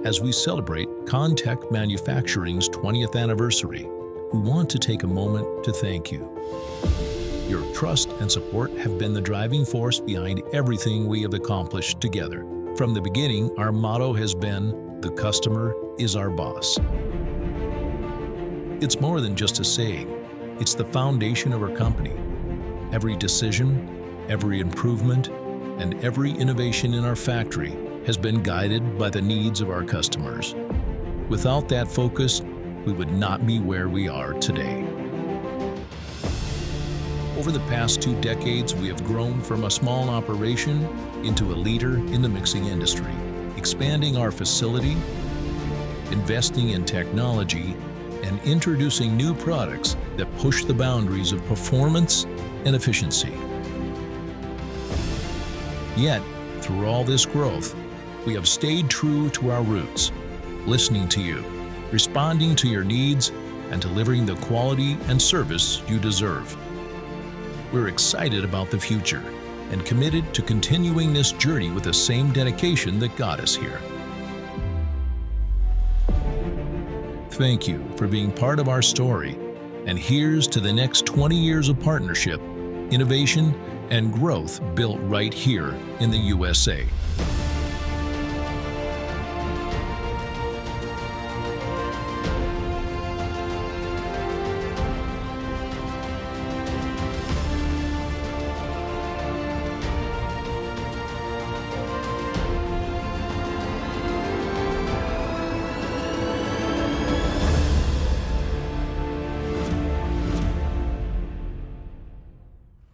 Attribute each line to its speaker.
Speaker 1: As we celebrate Contech Manufacturing's 20th anniversary, we want to take a moment to thank you. Your trust and support have been the driving force behind everything we have accomplished together. From the beginning, our motto has been, "The customer is our boss." It's more than just a saying. It's the foundation of our company. Every decision, every improvement, and every innovation in our factory has been guided by the needs of our customers. Without that focus, we would not be where we are today. Over the past 2 decades, we have grown from a small operation into a leader in the mixing industry, expanding our facility, investing in technology, and introducing new products that push the boundaries of performance and efficiency. Yet, through all this growth, we have stayed true to our roots, listening to you, responding to your needs, and delivering the quality and service you deserve. We're excited about the future and committed to continuing this journey with the same dedication that got us here. Thank you for being part of our story, and here's to the next 20 years of partnership, innovation, and growth built right here in the USA.